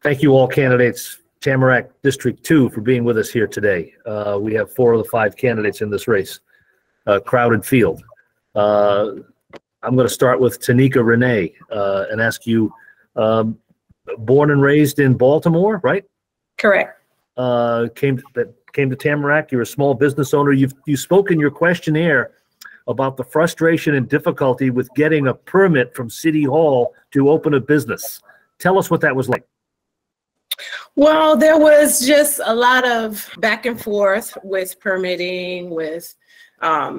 Thank you all candidates, Tamarack District 2, for being with us here today. We have 4 of the 5 candidates in this race, crowded field. I'm going to start with Tyneka Rene and ask you, born and raised in Baltimore, right? Correct. Came to Tamarack. You're a small business owner. You spoke in your questionnaire about the frustration and difficulty with getting a permit from City Hall to open a business. Tell us what that was like. Well, there was just a lot of back and forth with permitting, with, I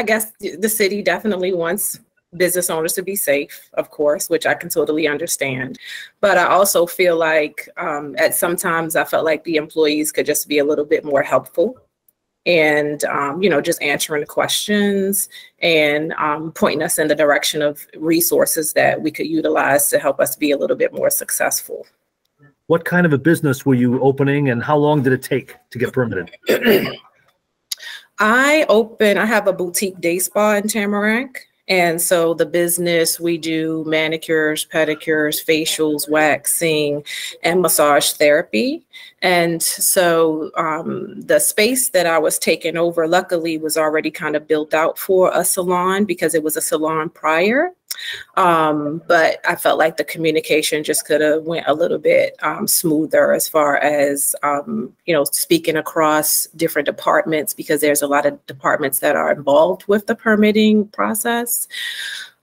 guess the city definitely wants business owners to be safe, of course, which I can totally understand. But I also feel like at sometimes I felt like the employees could just be a little bit more helpful and, just answering the questions and pointing us in the direction of resources that we could utilize to help us be a little bit more successful. What kind of a business were you opening and how long did it take to get permitted? I have a boutique day spa in Tamarack. And so the business, we do manicures, pedicures, facials, waxing, and massage therapy. And so the space that I was taking over, luckily, was already kind of built out for a salon because it was a salon prior. But I felt like the communication just could have went a little bit smoother as far as, speaking across different departments, because there's a lot of departments that are involved with the permitting process.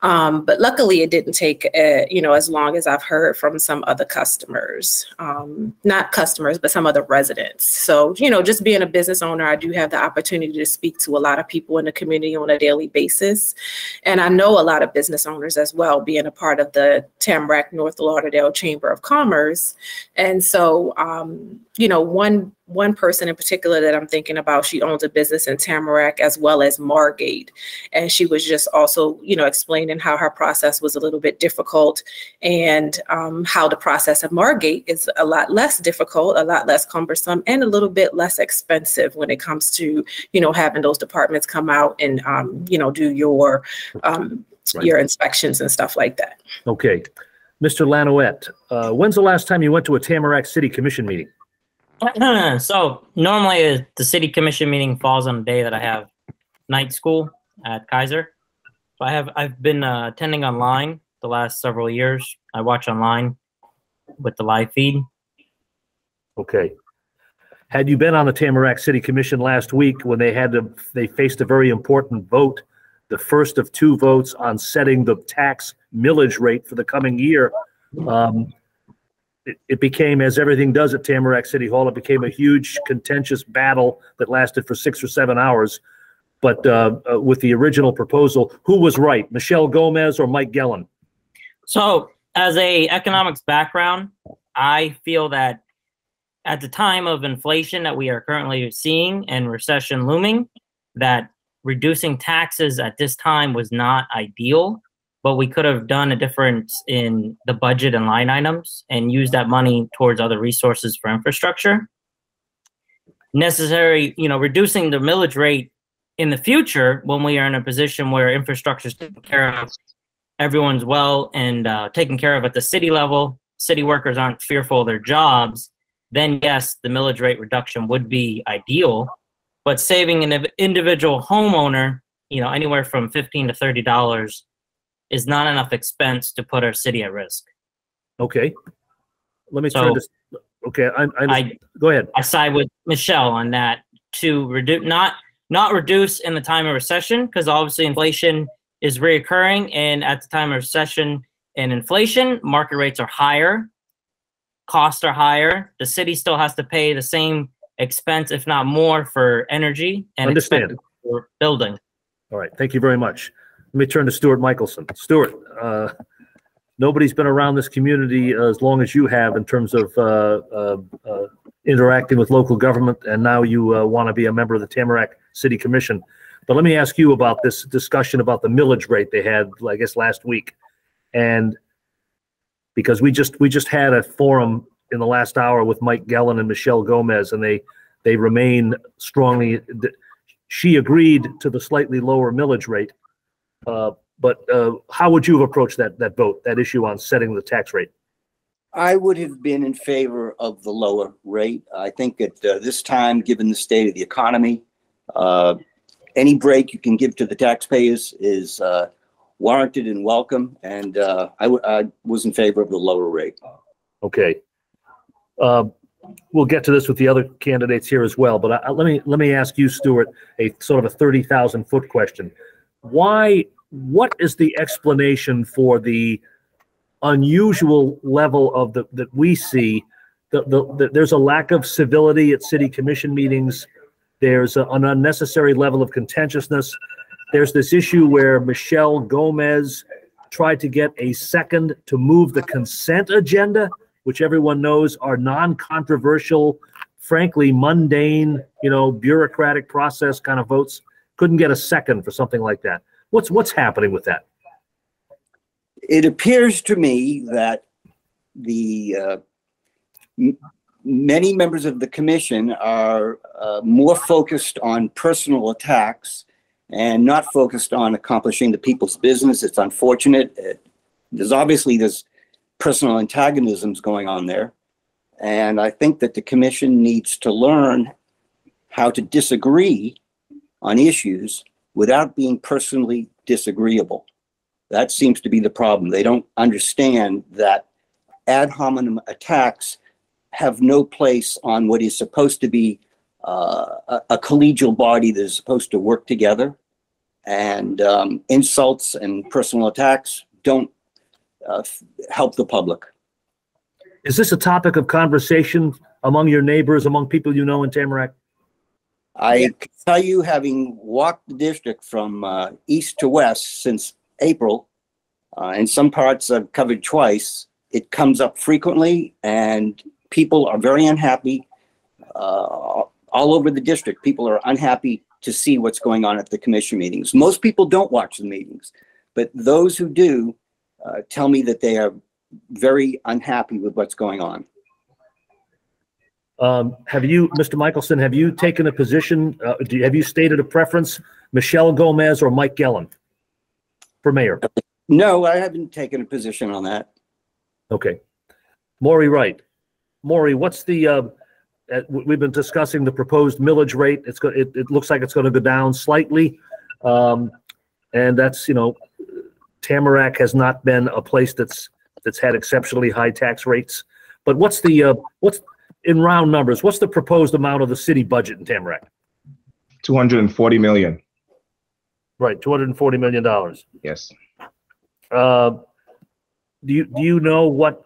But luckily it didn't take, as long as I've heard from some other customers, not customers, but some other residents. So, just being a business owner, I do have the opportunity to speak to a lot of people in the community on a daily basis. And I know a lot of business owners as well, being a part of the Tamarack North Lauderdale Chamber of Commerce. And so, one person in particular that I'm thinking about, she owns a business in Tamarack as well as Margate. And she was just also, explaining how her process was a little bit difficult and how the process of Margate is a lot less difficult, a lot less cumbersome, and a little bit less expensive when it comes to, having those departments come out and, do your inspections and stuff like that. Okay. Mr. Lanouette, when's the last time you went to a Tamarack City Commission meeting? So normally the city commission meeting falls on the day that I have night school at Kaiser. So I've been attending online the last several years. I watch online with the live feed. Okay. Had you been on the Tamarack City Commission last week when they faced a very important vote, the first of 2 votes on setting the tax millage rate for the coming year? It became, as everything does at Tamarack City Hall, it became a huge contentious battle that lasted for 6 or 7 hours. But with the original proposal, who was right, Michelle Gomez or Mike Gelin? So as a economics background, I feel that at the time of inflation that we are currently seeing and recession looming, that reducing taxes at this time was not ideal. But we could have done a difference in the budget and line items and used that money towards other resources for infrastructure. Reducing the millage rate in the future when we are in a position where infrastructure is taken care of, everyone's well and taken care of at the city level, city workers aren't fearful of their jobs, then yes, the millage rate reduction would be ideal. But saving an individual homeowner, anywhere from $15 to $30 is not enough expense to put our city at risk. Okay. Let me turn this. Okay, go ahead. I side with Michelle on that to reduce, not reduce in the time of recession, because obviously inflation is reoccurring, and at the time of recession and inflation, market rates are higher, costs are higher. The city still has to pay the same expense, if not more, for energy and expense for building. All right, thank you very much. Let me turn to Stuart Michelson. Stuart, nobody's been around this community as long as you have in terms of interacting with local government, and now you want to be a member of the Tamarack City Commission. But let me ask you about this discussion about the millage rate they had, I guess, last week. And because we just had a forum in the llast hour with Mike Gelin and Michelle Gomez, and they remain strongly. She agreed to the slightly lower millage rate. But how would you have approached that vote, that issue on setting the tax rate? I would have been in favor of the lower rate. I think at this time, given the state of the economy, any break you can give to the taxpayers is warranted and welcome. And I was in favor of the lower rate. Okay. We'll get to this with the other candidates here as well, but let me ask you, Stuart, a sort of a 30,000-foot question. What is the explanation for the unusual level of that we see? There's a lack of civility at city commission meetings. There's an unnecessary level of contentiousness. There's this issue where Michelle Gomez tried to get a second to move the consent agenda, which everyone knows are non-controversial, frankly, mundane, bureaucratic process kind of votes. Couldn't get a second for something like that. What's happening with that? It appears to me that the many members of the commission are more focused on personal attacks and not focused on accomplishing the people's business. It's unfortunate. There's personal antagonisms going on there. And I think that the commission needs to learn how to disagree on issues without being personally disagreeable. That seems to be the problem. They don't understand that ad hominem attacks have no place on what is supposed to be a collegial body that is supposed to work together. And insults and personal attacks don't help the public. Is this a topic of conversation among your neighbors, among people you know in Tamarack? I can tell you, having walked the district from east to west since April, in some parts I've covered twice, it comes up frequently and people are very unhappy. All over the district, people are unhappy to see what's going on at the commission meetings. Most people don't watch the meetings, but those who do tell me that they are very unhappy with what's going on. Have you, Mr. Michelson, have you taken a position, have you stated a preference, Michelle Gomez or Mike Gellan for mayor? No, I haven't taken a position on that. Okay. Morey Wright. Morey, what's the, we've been discussing the proposed millage rate. It looks like it's going to go down slightly. And that's, Tamarack has not been a place that's had exceptionally high tax rates. But what's in round numbers, what's the proposed amount of the city budget in Tamarack? $240 million. Right, $240 million. Yes. Do you know what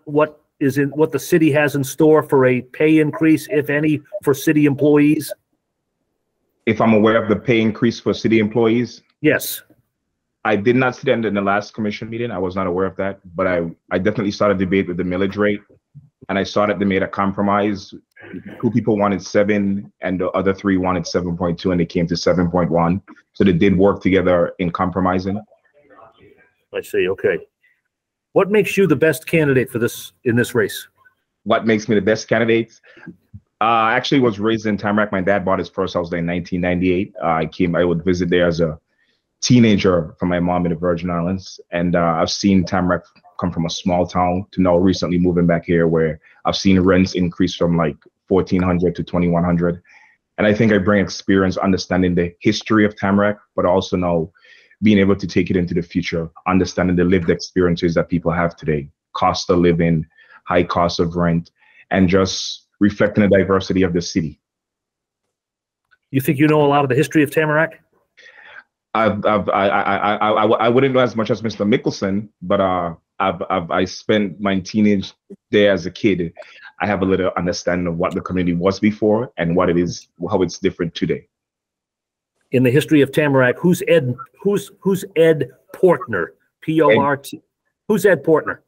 the city has in store for a pay increase, if any, for city employees? If I'm aware of the pay increase for city employees? Yes. I did not sit in the last commission meeting. I was not aware of that, but I definitely started a debate with the millage rate, and I saw that they made a compromise. 2 people wanted 7 and the other 3 wanted 7.2, and they came to 7.1. So they did work together in compromising. I see. Okay. What makes you the best candidate for this in this race? What makes me the best candidate? I actually was raised in Tamarack. My dad bought his first house there in 1998. I would visit there as a teenager from my mom in the Virgin Islands. And I've seen Tamarack come from a small town to now recently moving back here, where I've seen rents increase from like $1,400 to $2,100. And I think I bring experience understanding the history of Tamarack, but also now being able to take it into the future, understanding the lived experiences that people have today, cost of living, high cost of rent, and just reflecting the diversity of the city. You think you know a lot of the history of Tamarack? I wouldn't know as much as Mr. Michelson, but I spent my teenage there as a kid. I have a little understanding of what the community was before and what it is, how it's different today. In the history of Tamarack, who's Ed Portner? P-O-R-T. Who's Ed Portner?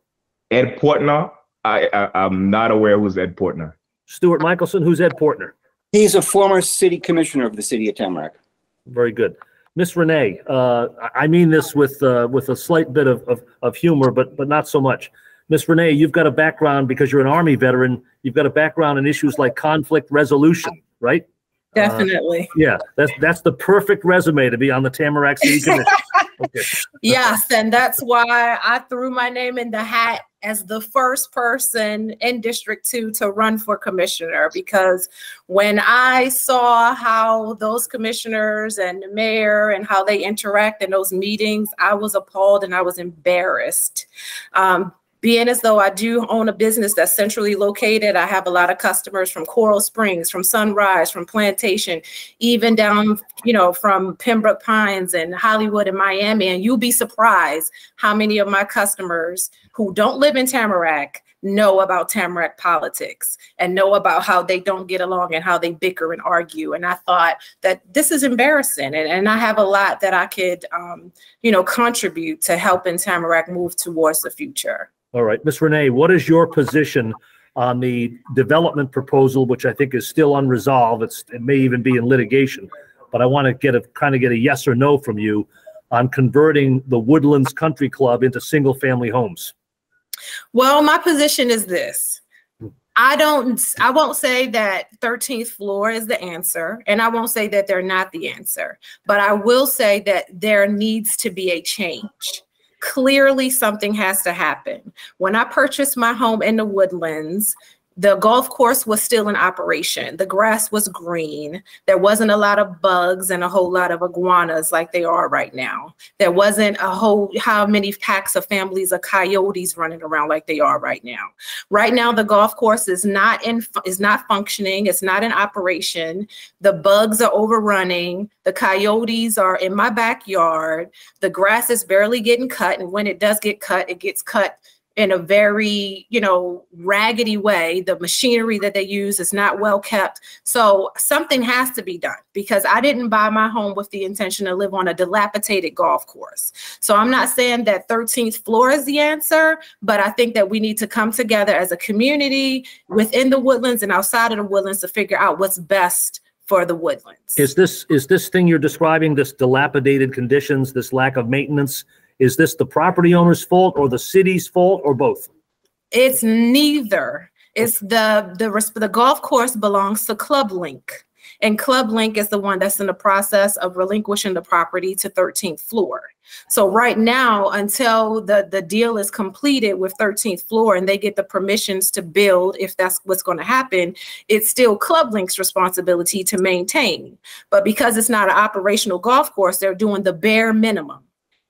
Ed Portner? I'm not aware who's Ed Portner. Stuart Michelson, who's Ed Portner? He's a former city commissioner of the city of Tamarack. Very good. Miss Rene, I mean this with a slight bit of humor, but not so much. Miss Rene, you've got a background, because you're an Army veteran, you've got a background in issues like conflict resolution, right? Definitely. Yeah, that's the perfect resume to be on the Tamarack City Commission. Okay. Yes, and that's why I threw my name in the hat as the first person in District 2 to run for commissioner, because when I saw how those commissioners and the mayor and how they interact in those meetings, I was appalled and I was embarrassed. Being as though I do own a business that's centrally located, I have a lot of customers from Coral Springs, from Sunrise, from Plantation, even down, from Pembroke Pines and Hollywood and Miami. And you'll be surprised how many of my customers who don't live in Tamarack know about Tamarack politics and know about how they don't get along and how they bicker and argue. And I thought that this is embarrassing. And I have a lot that I could, contribute to helping Tamarack move towards the future. All right, Ms. Rene, what is your position on the development proposal, which I think is still unresolved? It may even be in litigation, but I want to get a yes or no from you on converting the Woodlands Country Club into single-family homes. Well, my position is this. I won't say that 13th floor is the answer, and I won't say that they're not the answer, but I will say that there needs to be a change. Clearly, something has to happen. When I purchased my home in the Woodlands, the golf course was still in operation. The grass was green. There wasn't a lot of bugs and a whole lot of iguanas like they are right now. There wasn't how many packs of families of coyotes running around like they are right now. Right now, the golf course is not functioning. It's not in operation. The bugs are overrunning. The coyotes are in my backyard. The grass is barely getting cut. And when it does get cut, it gets cut in a very, raggedy way. The machinery that they use is not well kept. So something has to be done, because I didn't buy my home with the intention to live on a dilapidated golf course. So I'm not saying that 13th floor is the answer, but I think that we need to come together as a community within the Woodlands and outside of the Woodlands to figure out what's best for the Woodlands. Is this thing you're describing, this dilapidated conditions, this lack of maintenance, is this the property owner's fault or the city's fault or both? It's neither. It's the golf course belongs to Club Link, and Club Link is the one that's in the process of relinquishing the property to 13th floor. So right now, until the deal is completed with 13th floor and they get the permissions to build, if that's what's going to happen, it's still Club Link's responsibility to maintain. But because it's not an operational golf course, they're doing the bare minimum.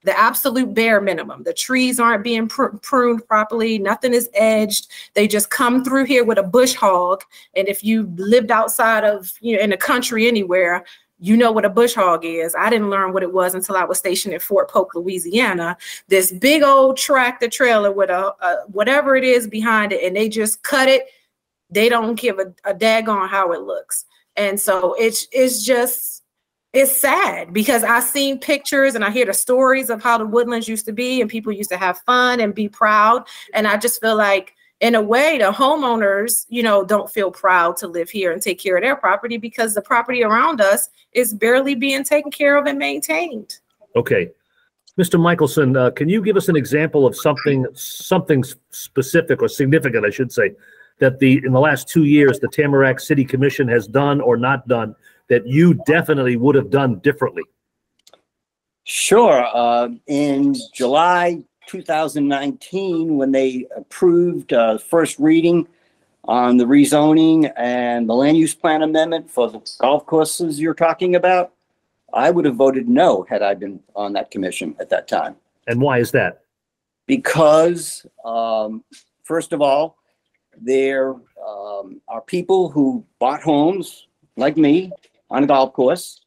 The absolute bare minimum. The trees aren't being pruned properly. Nothing is edged. They just come through here with a bush hog. And if you lived outside of, in the country anywhere, you know what a bush hog is. I didn't learn what it was until I was stationed at Fort Polk, Louisiana. This big old tractor trailer with a whatever it is behind it, and they just cut it. They don't give a daggone how it looks. And so it's sad, because I've seen pictures and I hear the stories of how the Woodlands used to be, and people used to have fun and be proud. And I just feel like, in a way, the homeowners, don't feel proud to live here and take care of their property, because the property around us is barely being taken care of and maintained. Okay. Mr. Michelson, can you give us an example of something specific or significant, I should say, that in the last 2 years, the Tamarack City Commission has done or not done that you definitely would have done differently? Sure. In July 2019, when they approved first reading on the rezoning and the land use plan amendment for the golf courses you're talking about, I would have voted no had I been on that commission at that time. And why is that? Because, first of all, there are people who bought homes like me on a golf course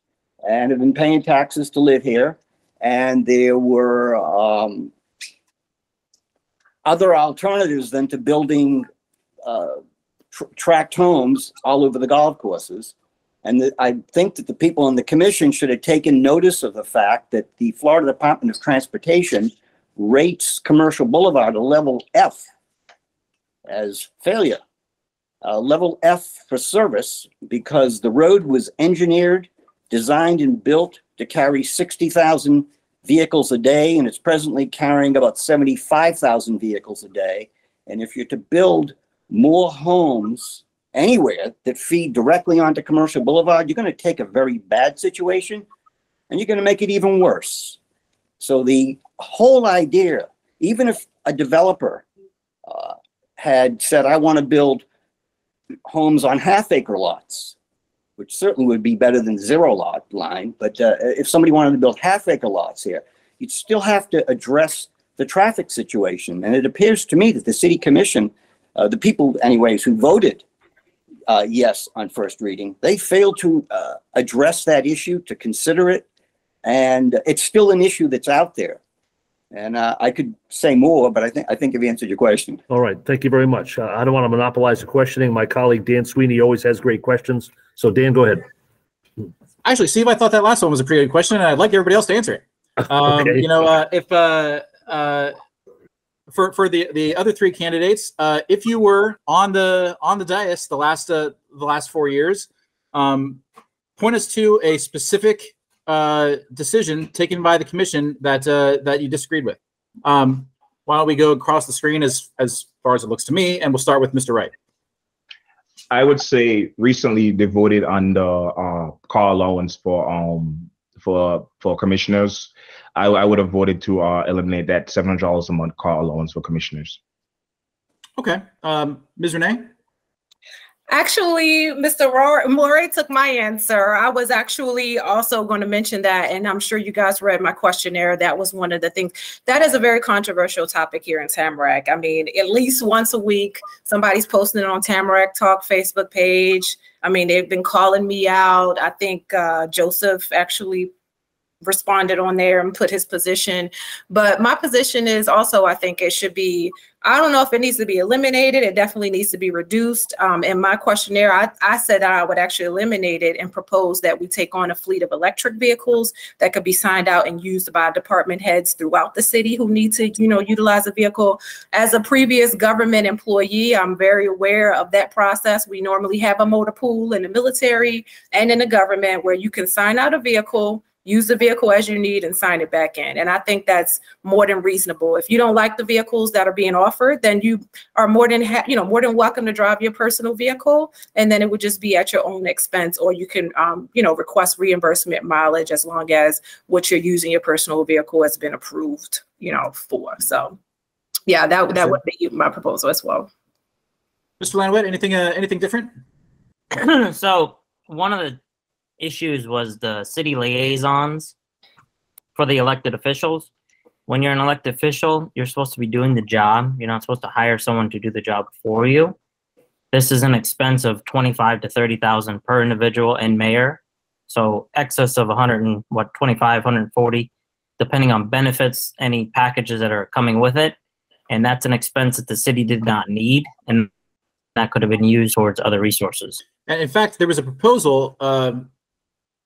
and have been paying taxes to live here. And there were other alternatives than to building tract homes all over the golf courses. And I think that the people on the commission should have taken notice of the fact that the Florida Department of Transportation rates Commercial Boulevard a level F as failure. Level F for service, because the road was engineered, designed, and built to carry 60,000 vehicles a day, and it's presently carrying about 75,000 vehicles a day. And if you're to build more homes anywhere that feed directly onto Commercial Boulevard, you're going to take a very bad situation and you're going to make it even worse. So the whole idea, even if a developer had said, I want to build homes on half-acre lots, which certainly would be better than 0 lot line, but if somebody wanted to build half-acre lots here, you'd still have to address the traffic situation. And it appears to me that the city commission, the people anyways who voted yes on first reading, they failed to address that issue, to consider it. And it's still an issue that's out there. And I could say more, but I think I've answered your question. All right. Thank you very much. I don't want to monopolize the questioning. My colleague, Dan Sweeney, always has great questions. So Dan, go ahead. Actually, Steve, I thought that last one was a pretty good question, and I'd like everybody else to answer it. Okay. You know, if for the other 3 candidates, if you were on the dais the last 4 years, point us to a specific decision taken by the commission that you disagreed with. Why don't we go across the screen as far as it looks to me, and we'll start with Mr. Wright. I would say recently they voted on the car allowance for commissioners. I would have voted to eliminate that $700 a month car allowance for commissioners. Okay, Ms. Rene? Actually, Mr. Morey took my answer. I was actually also going to mention that, and I'm sure you guys read my questionnaire. That was one of the things. That is a very controversial topic here in Tamarack. I mean, at least once a week, somebody's posting it on Tamarack Talk Facebook page. I mean, they've been calling me out. I think Joseph actually responded on there and put his position. But my position is also, I think it should be, I don't know if it needs to be eliminated. It definitely needs to be reduced. In my questionnaire, I said that I would actually eliminate it and propose that we take on a fleet of electric vehicles that could be signed out and used by department heads throughout the city who need to, you know, utilize a vehicle. As a previous government employee, I'm very aware of that process. We normally have a motor pool in the military and in the government where you can sign out a vehicle, use the vehicle as you need, and sign it back in. And I think that's more than reasonable. If you don't like the vehicles that are being offered, then you are more than welcome to drive your personal vehicle, and then it would just be at your own expense, or you can request reimbursement mileage as long as what you're using your personal vehicle has been approved, for. So yeah, that would be my proposal as well. Mr. Lanouette, anything different? So one of the issues was the city liaisons for the elected officials. When you're an elected official, you're supposed to be doing the job. You're not supposed to hire someone to do the job for you. This is an expense of $25,000 to $30,000 per individual and mayor. So excess of 25, 140, depending on benefits, any packages that are coming with it. And that's an expense that the city did not need, and that could have been used towards other resources. And in fact, there was a proposal,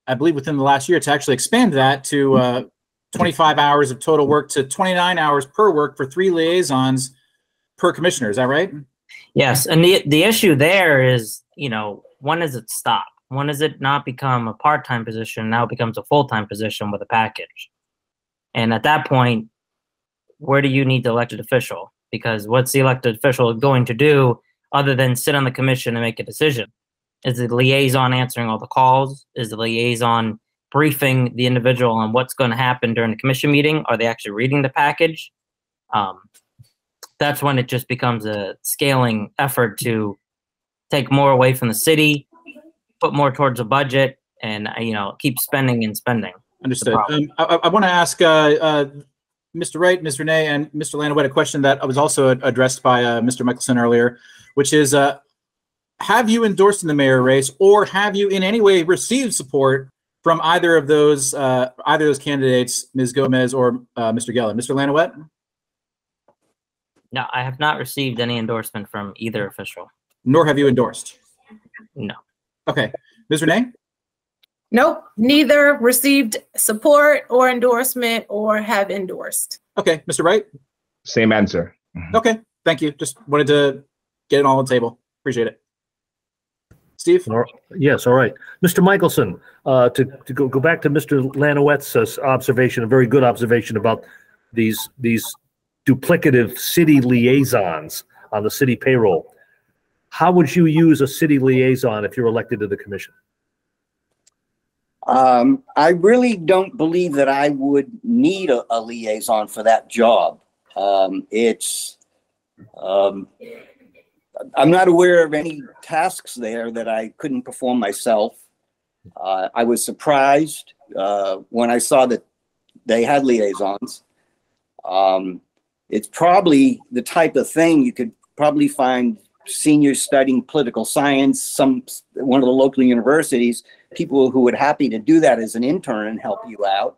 I believe within the last year, to actually expand that to 25 hours of total work to 29 hours per work for 3 liaisons per commissioner. Is that right? Yes. And the issue there is, when does it stop? When does it not become a part-time position? Now it becomes a full-time position with a package. And at that point, where do you need the elected official? Because what's the elected official going to do other than sit on the commission and make a decision? Is the liaison answering all the calls? Is the liaison briefing the individual on what's going to happen during the commission meeting? Are they actually reading the package? That's when it just becomes a scaling effort to take more away from the city, put more towards the budget, and keep spending and spending. Understood. I want to ask Mr. Wright, Ms. Rene, and Mr. Lanouette a question that was also addressed by Mr. Michelson earlier, which is, have you endorsed in the mayor race, or have you in any way received support from either of those candidates, Ms. Gomez or Mr. Geller? Mr. Lanouette? No, I have not received any endorsement from either official. Nor have you endorsed? No. Okay. Ms. Rene? Nope, neither received support or endorsement or have endorsed. Okay. Mr. Wright? Same answer. Okay. Thank you. Just wanted to get it all on the table. Appreciate it. Steve? Yes, all right. Mr. Michelson, to go back to Mr. Lanoette's observation, a very good observation about these duplicative city liaisons on the city payroll. How would you use a city liaison if you're elected to the commission? I really don't believe that I would need a liaison for that job. I'm not aware of any tasks there that I couldn't perform myself. I was surprised when I saw that they had liaisons. It's probably the type of thing you could probably find seniors studying political science, one of the local universities, people who would happy to do that as an intern and help you out.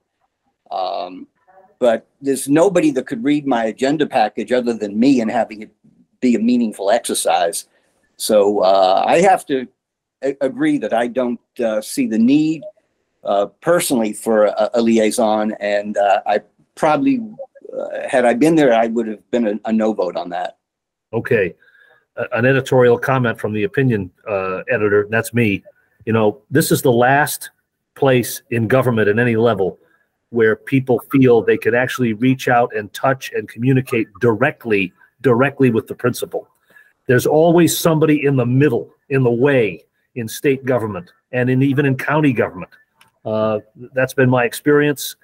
But there's nobody that could read my agenda package other than me and having it be a meaningful exercise. So I have to agree that I don't see the need personally for a liaison, and I probably, had I been there, I would have been a no vote on that. Okay. An editorial comment from the opinion editor, that's me. You know, this is the last place in government at any level where people feel they could actually reach out and touch and communicate directly with the principal. There's always somebody in the middle, in the way, in state government and even in county government. That's been my experience.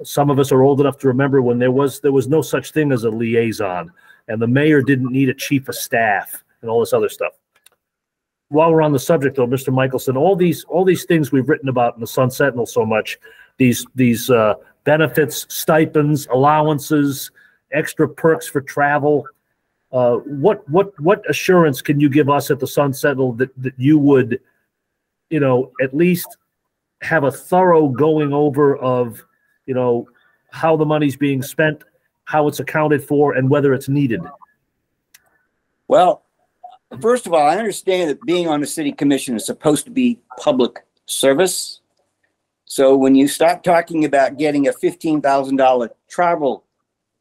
Some of us are old enough to remember when there was no such thing as a liaison, and the mayor didn't need a chief of staff and all this other stuff. While we're on the subject, though, Mr. Michelson, all these things we've written about in the Sun Sentinel so much, these benefits, stipends, allowances, extra perks for travel. What assurance can you give us at the Sun Sentinel that you would, you know, at least have a thorough going over of, you know, how the money's being spent, how it's accounted for, and whether it's needed? Well, first of all, I understand that being on the city commission is supposed to be public service. So when you start talking about getting a $15,000 travel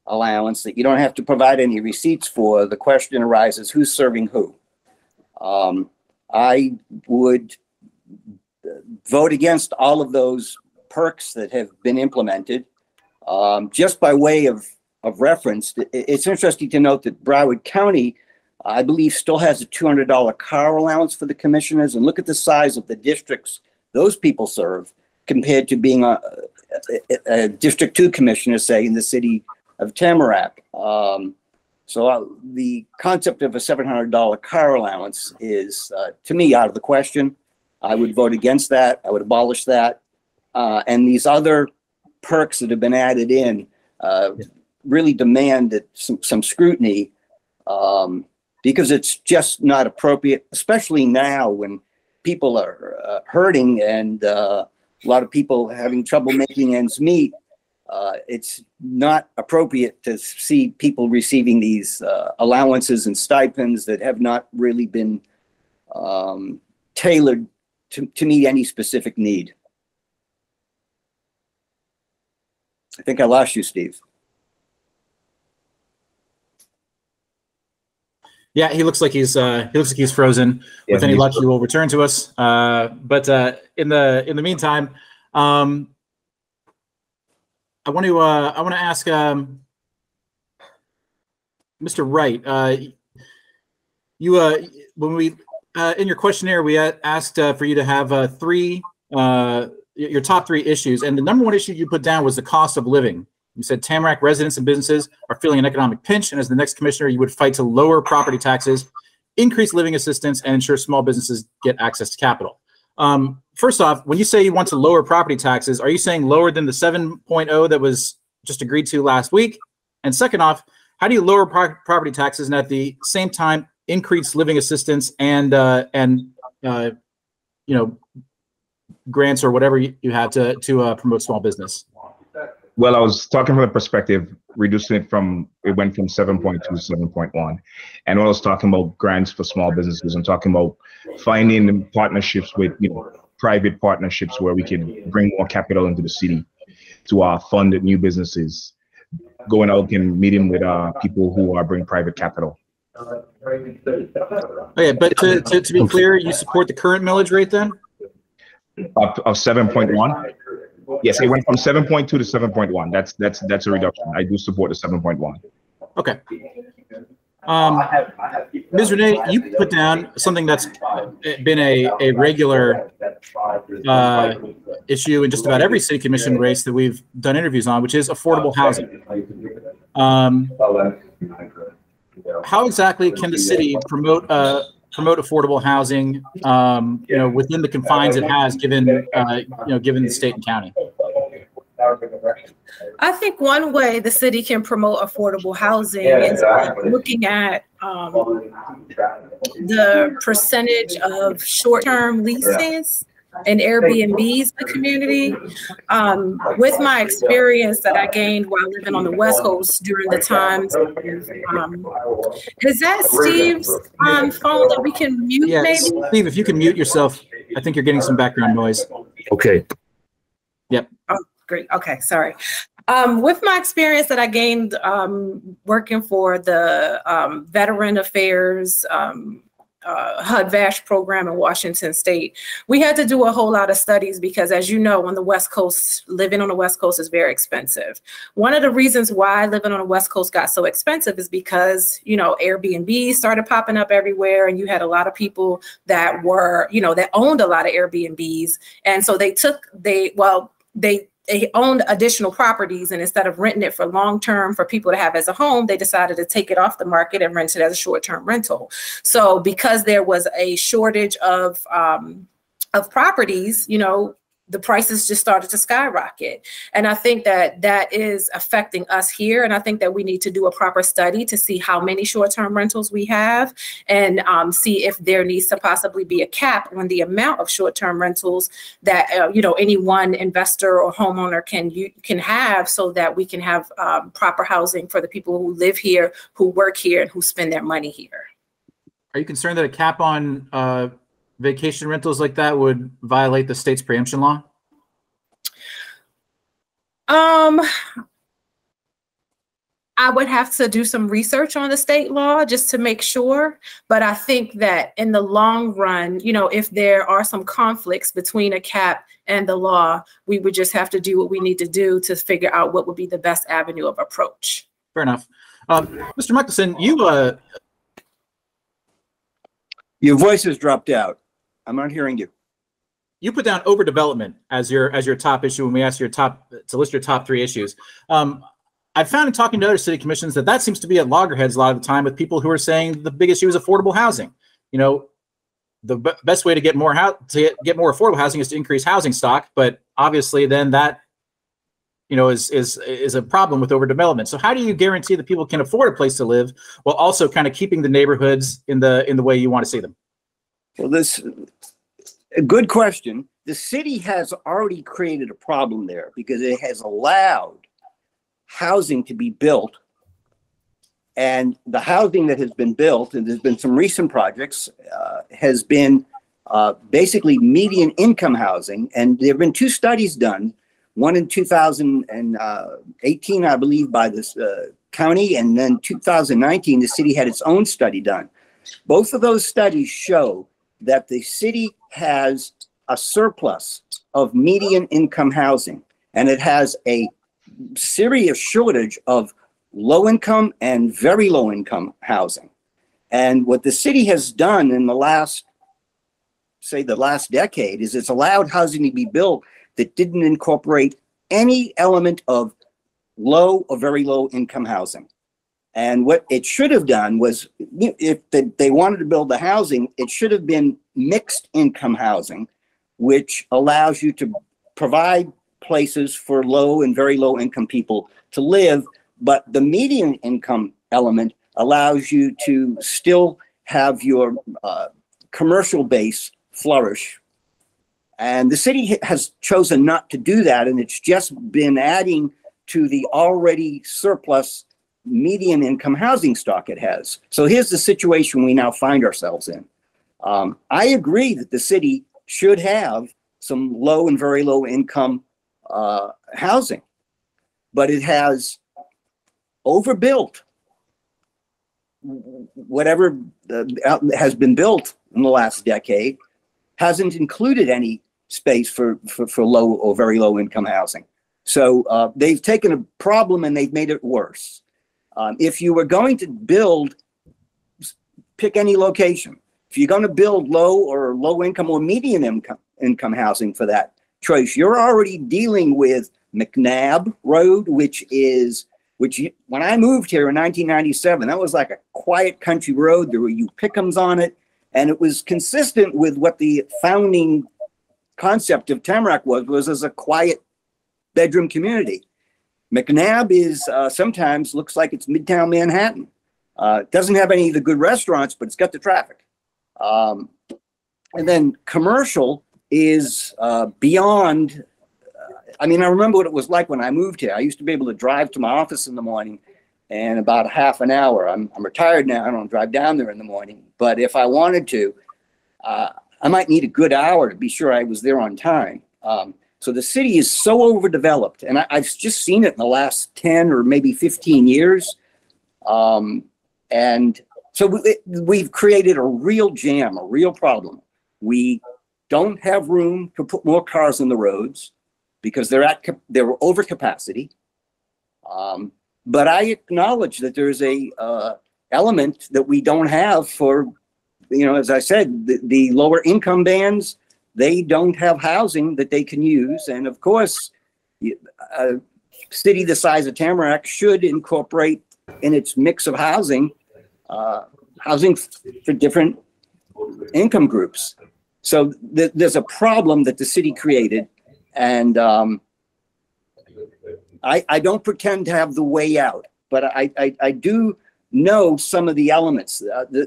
allowance that you don't have to provide any receipts for, the question arises, who's serving who? I would vote against all of those perks that have been implemented. Just by way of reference, it's interesting to note that Broward County, I believe, still has a $200 car allowance for the commissioners, and look at the size of the districts those people serve compared to being a District 2 commissioner, say, in the city of Tamarack. So the concept of a $700 car allowance is, to me, out of the question. I would vote against that. I would abolish that. And these other perks that have been added in really demand some scrutiny, because it's just not appropriate, especially now when people are hurting and a lot of people having trouble making ends meet. It's not appropriate to see people receiving these allowances and stipends that have not really been tailored to meet any specific need. I think I lost you, Steve. Yeah, he looks like he's frozen. Yeah, With any luck, he will return to us. But in the meantime, I want to ask Mr. Wright. When we in your questionnaire, we asked for you to have your top three issues, and the number one issue you put down was the cost of living. You said Tamarack residents and businesses are feeling an economic pinch, and as the next commissioner, you would fight to lower property taxes, increase living assistance, and ensure small businesses get access to capital. First off, when you say you want to lower property taxes, are you saying lower than the 7.0 that was just agreed to last week? And second off, how do you lower property taxes and at the same time increase living assistance and grants or whatever you have to promote small business? Well, I was talking from the perspective, reducing it went from 7.2 to 7.1. And when I was talking about grants for small businesses, I'm talking about finding partnerships with, private partnerships where we can bring more capital into the city to fund new businesses, going out and meeting with people who are bringing private capital. Okay, but to be clear, you support the current millage rate then? Of 7.1? Yes, it went from 7.2 to 7.1. That's a reduction. I do support the 7.1. Okay. Ms. Rene, you put down something that's been a regular issue in just about every city commission race that we've done interviews on, which is affordable housing. How exactly can the city promote affordable housing, within the confines it has, given the state and county? I think one way the city can promote affordable housing is looking at the percentage of short-term leases and Airbnbs in the community. With my experience that I gained while living on the West Coast during the times, is that Steve's phone that we can mute? Yeah, maybe? Steve, if you can mute yourself, I think you're getting some background noise. Okay. Yep. Oh, great. Okay, sorry. With my experience that I gained working for the Veteran Affairs HUD-VASH program in Washington State, we had to do a whole lot of studies because, as you know, on the West Coast, living on the West Coast is very expensive. One of the reasons why living on the West Coast got so expensive is because, Airbnb started popping up everywhere, and you had a lot of people that were, that owned a lot of Airbnbs. And so they owned additional properties, and instead of renting it for long-term for people to have as a home, they decided to take it off the market and rent it as a short-term rental. So because there was a shortage of properties, the prices just started to skyrocket. And I think that that is affecting us here. And I think that we need to do a proper study to see how many short-term rentals we have and see if there needs to possibly be a cap on the amount of short-term rentals that, any one investor or homeowner can have, so that we can have proper housing for the people who live here, who work here, and who spend their money here. Are you concerned that a cap on vacation rentals like that would violate the state's preemption law? I would have to do some research on the state law just to make sure. But I think that in the long run, if there are some conflicts between a cap and the law, we would just have to do what we need to do to figure out what would be the best avenue of approach. Fair enough. Mr. Michelson, Your voice has dropped out. I'm not hearing you. You put down overdevelopment as your top issue when we asked to list your top 3 issues. I've found in talking to other city commissions that seems to be at loggerheads a lot of the time with people who are saying the big issue is affordable housing. The best way to get more affordable housing is to increase housing stock, but obviously then that is a problem with overdevelopment. So how do you guarantee that people can afford a place to live while also kind of keeping the neighborhoods in the way you want to see them? Well, a good question. The city has already created a problem there because it has allowed housing to be built, and the housing that has been built, and there's been some recent projects, has been basically median income housing. And there have been 2 studies done, one in 2018, I believe, by this county, and then 2019, the city had its own study done. Both of those studies show that the city has a surplus of median income housing, and it has a serious shortage of low income and very low income housing. And what the city has done in the last decade is it's allowed housing to be built that didn't incorporate any element of low or very low income housing. And what it should have done was, if they wanted to build the housing, it should have been mixed income housing, which allows you to provide places for low and very low income people to live. But the median income element allows you to still have your commercial base flourish. And the city has chosen not to do that. And it's just been adding to the already surplus median income housing stock it has. So here's the situation we now find ourselves in. I agree that the city should have some low and very low income housing, but it has overbuilt whatever has been built in the last decade, hasn't included any space for low or very low income housing. So they've taken a problem and they've made it worse. If you were going to build pick any location. If you're going to build low income or medium income housing for that choice, you're already dealing with McNabb Road, when I moved here in 1997, that was like a quiet country road. There were Pickums on it, and it was consistent with what the founding concept of Tamarack was as a quiet bedroom community. McNabb is sometimes looks like it's Midtown Manhattan. It doesn't have any of the good restaurants, but it's got the traffic. And then commercial is beyond. I mean, I remember what it was like when I moved here. I used to be able to drive to my office in the morning in about half an hour. I'm retired now. I don't drive down there in the morning. But if I wanted to, I might need a good hour to be sure I was there on time. So the city is so overdeveloped. And I've just seen it in the last 10 or maybe 15 years. And so we've created a real jam, a real problem. We don't have room to put more cars on the roads, because they're over capacity. But I acknowledge that there's a element that we don't have for, as I said, the lower income bands, they don't have housing that they can use. And of course, a city the size of Tamarack should incorporate in its mix of housing for different income groups. So there's a problem that the city created. And I don't pretend to have the way out, but I do know some of the elements.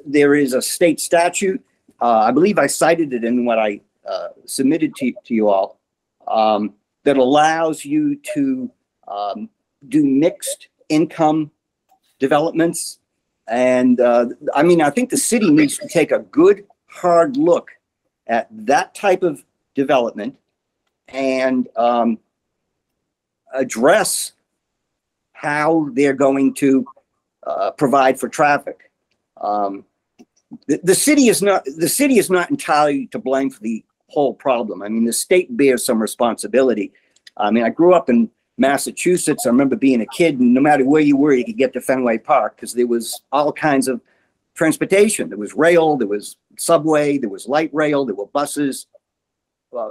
There is a state statute. I believe I cited it in what I submitted to you all, that allows you to do mixed income developments. And I mean, I think the city needs to take a good, hard look at that type of development and address how they're going to provide for traffic. The city is not entirely to blame for the whole problem. I mean, the state bears some responsibility. I mean, I grew up in Massachusetts. I remember being a kid, and no matter where you were, you could get to Fenway Park because there was all kinds of transportation. There was rail, there was subway, there was light rail, there were buses.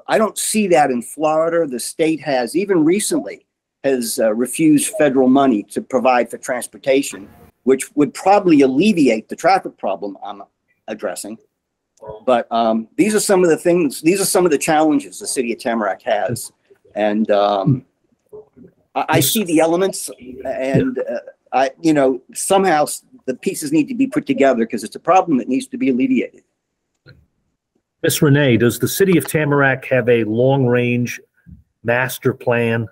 I don't see that in Florida. The state has, even recently, has refused federal money to provide for transportation, which would probably alleviate the traffic problem I'm addressing. But these are some of the things, these are some of the challenges the city of Tamarack has. And I see the elements, and somehow the pieces need to be put together because it's a problem that needs to be alleviated. Ms. Rene, does the city of Tamarack have a long-range master plan?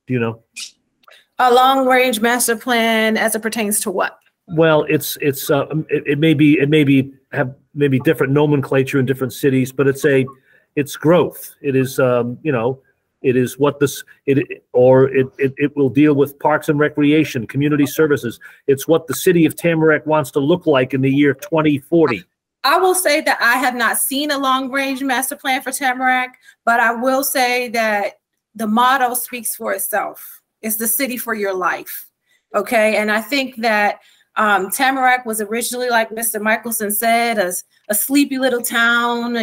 Do you know? A long-range master plan as it pertains to what? Well, it may be different nomenclature in different cities, but it's growth. It is it is what it will deal with parks and recreation, community services. It's what the city of Tamarack wants to look like in the year 2040. I will say that I have not seen a long-range master plan for Tamarack, but I will say that the motto speaks for itself. It's the city for your life. Okay. And I think that Tamarack was originally, like Mr. Michelson said, a sleepy little town,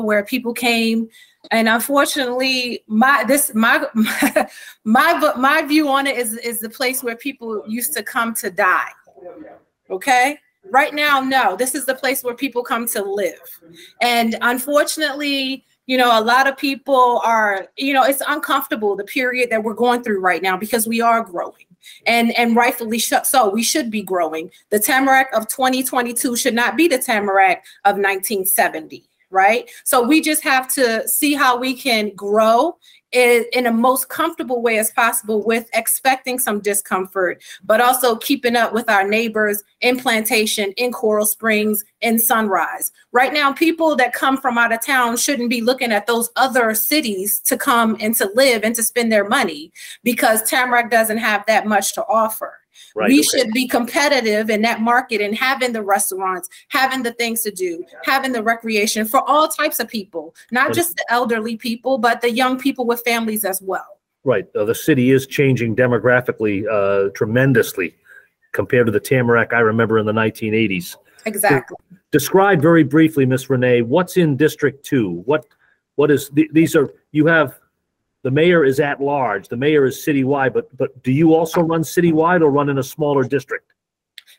where people came. And unfortunately, my view on it is the place where people used to come to die. Okay. Right now, no, this is the place where people come to live. And unfortunately, a lot of people are, it's uncomfortable, the period that we're going through right now, because we are growing and rightfully so. We should be growing. The Tamarack of 2022 should not be the Tamarack of 1970, right? So we just have to see how we can grow in the most comfortable way as possible, with expecting some discomfort, but also keeping up with our neighbors in Plantation, in Coral Springs, in Sunrise. Right now, people that come from out of town shouldn't be looking at those other cities to come and to live and to spend their money, because Tamarack doesn't have that much to offer. Right, we should be competitive in that market and having the restaurants, having the things to do, having the recreation for all types of people, not just the elderly people, but the young people with families as well. Right. The city is changing demographically tremendously compared to the Tamarack I remember in the 1980s. Exactly. Describe very briefly, Ms. Rene, what's in District 2? What is, these are, you have, the mayor is at large, the mayor is citywide, but do you also run citywide or run in a smaller district?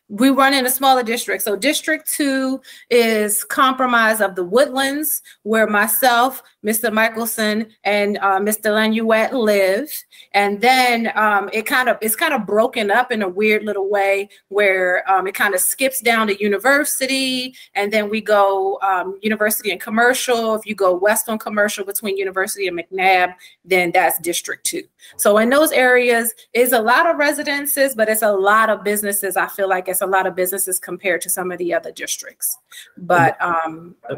We run in a smaller district. So District 2 is comprised of the Woodlands, where myself, Mr. Michelson, and Mr. Lanouette live. And then it's kind of broken up in a weird little way where it kind of skips down to University, and then we go University and Commercial. If you go west on Commercial between University and McNabb, then that's District 2. So in those areas is a lot of residences, but it's a lot of businesses. I feel like it's a lot of businesses compared to some of the other districts. But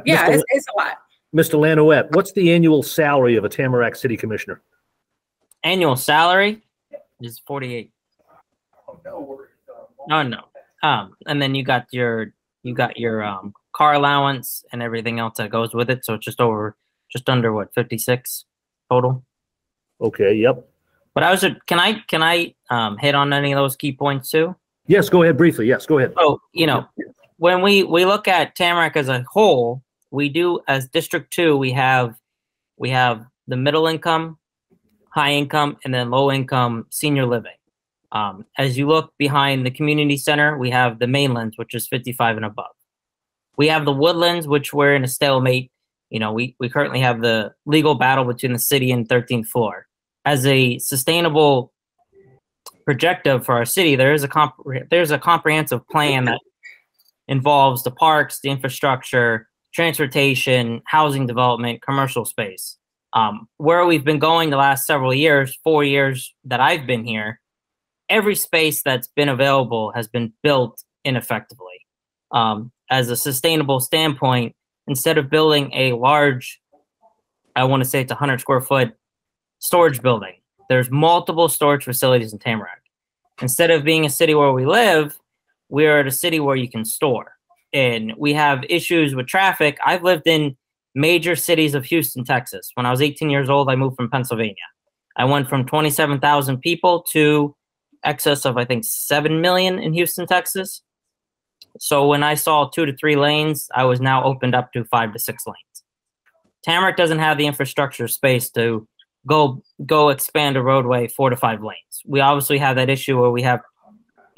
yeah, it's a lot. Mr. Lanouette, what's the annual salary of a Tamarack City Commissioner? Annual salary is 48. Oh no. And then you got your car allowance and everything else that goes with it. So it's just under what, 56 total. Okay. Yep. But can I hit on any of those key points too? Yes, go ahead briefly. Yes, go ahead. So, when we look at Tamarack as a whole, we do, as District 2, we have the middle income, high income, and then low income senior living. As you look behind the community center, we have the Mainlands, which is 55 and above. We have the Woodlands, which we're in a stalemate. We currently have the legal battle between the city and 13th floor. As a sustainable projective for our city, there's a comprehensive plan that involves the parks, the infrastructure, transportation, housing development, commercial space. Where we've been going the last several years, 4 years that I've been here, every space that's been available has been built ineffectively. As a sustainable standpoint, instead of building a large, I want to say it's 100 square foot storage building, there's multiple storage facilities in Tamarack. Instead of being a city where we live, we are at a city where you can store. And we have issues with traffic. I've lived in major cities of Houston, Texas. When I was 18 years old, I moved from Pennsylvania. I went from 27,000 people to excess of, I think, 7 million in Houston, Texas. So when I saw 2 to 3 lanes, I was now opened up to 5 to 6 lanes. Tamarack doesn't have the infrastructure space to go expand a roadway 4 to 5 lanes. We obviously have that issue where we have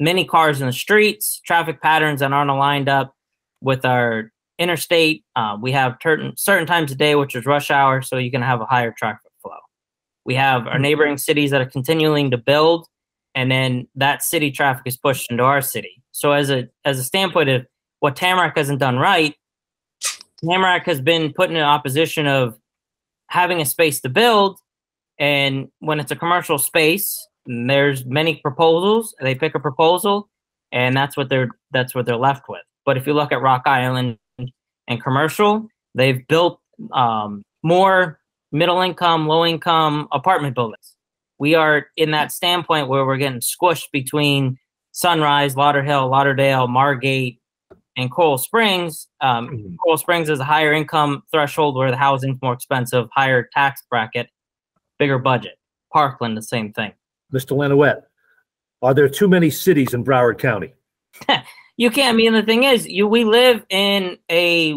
many cars in the streets, traffic patterns that aren't aligned up with our interstate. We have certain times of day, which is rush hour, so you can have a higher traffic flow. We have our neighboring cities that are continuing to build, and then that city traffic is pushed into our city. So as a standpoint of what Tamarack hasn't done right, Tamarack has been put in an opposition of having a space to build, and when it's a commercial space, there's many proposals. They pick a proposal, and that's what they're left with. But if you look at Rock Island and commercial, they've built more middle income, low income apartment buildings. We are in that standpoint where we're getting squished between Sunrise, Lauderhill, Lauderdale, Margate, and Coral Springs. Coral Springs is a higher income threshold where the housing's more expensive, higher tax bracket, bigger budget. Parkland, the same thing. Mr. Lanouette, are there too many cities in Broward County? You can't. I mean, the thing is, we live in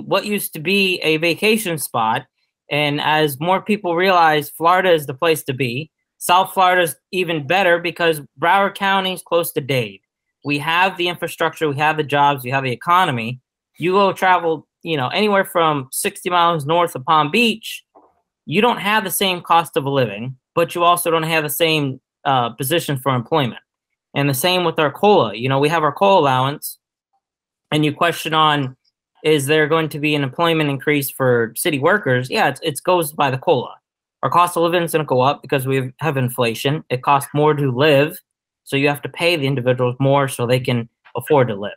what used to be a vacation spot, and as more people realize, Florida is the place to be. South Florida is even better because Broward County is close to Dade. We have the infrastructure, we have the jobs, we have the economy. You go travel, anywhere from 60 miles north of Palm Beach, you don't have the same cost of a living, but you also don't have the same position for employment. And the same with our COLA. We have our COLA allowance, and you question on, is there going to be an employment increase for city workers? Yeah, it goes by the COLA. Our cost of living is going to go up because we have inflation. It costs more to live, so you have to pay the individuals more so they can afford to live.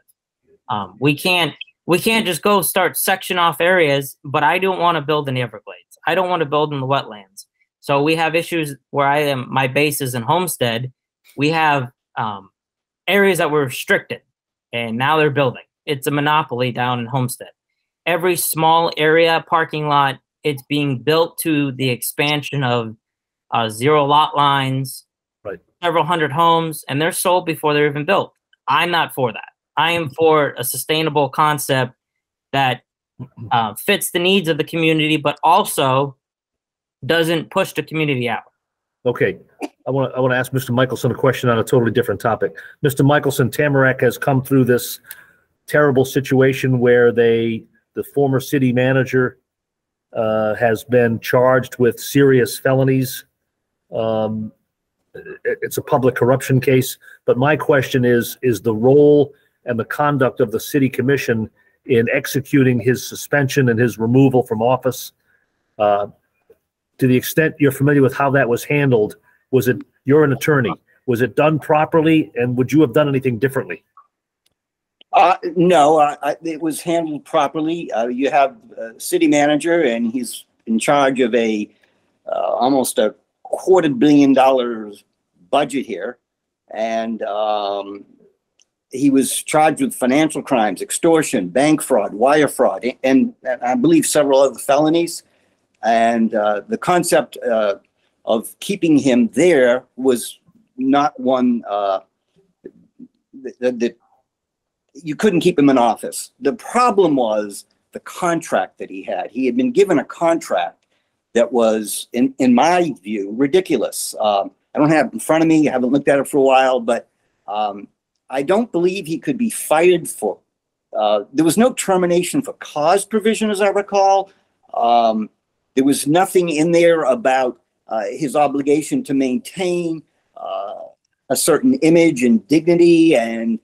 We can't just go start section off areas, but I don't want to build in the Everglades. I don't want to build in the wetlands. So we have issues where my base is in Homestead. We have areas that were restricted, and now they're building. It's a monopoly down in Homestead. Every small area, parking lot, it's being built to the expansion of 0 lot lines, right, several hundred homes, and they're sold before they're even built. I'm not for that. I am for a sustainable concept that fits the needs of the community, but also doesn't push the community out. Okay, I want to ask Mr. Michelson a question on a totally different topic. Mr. Michelson, Tamarack has come through this terrible situation where the former city manager has been charged with serious felonies. It's a public corruption case, but my question is the role and the conduct of the city commission in executing his suspension and his removal from office. To the extent you're familiar with how that was handled, you're an attorney, was it done properly, and would you have done anything differently? No, it was handled properly. You have a city manager, and he's in charge of almost a $250 million budget here, and he was charged with financial crimes, extortion, bank fraud, wire fraud, and I believe several other felonies. And the concept of keeping him there was not one that you couldn't keep him in office. The problem was the contract that he had. He had been given a contract that was, in my view, ridiculous. I don't have it in front of me. I haven't looked at it for a while, but I don't believe he could be fired for. There was no termination for cause provision, as I recall. There was nothing in there about his obligation to maintain a certain image and dignity, and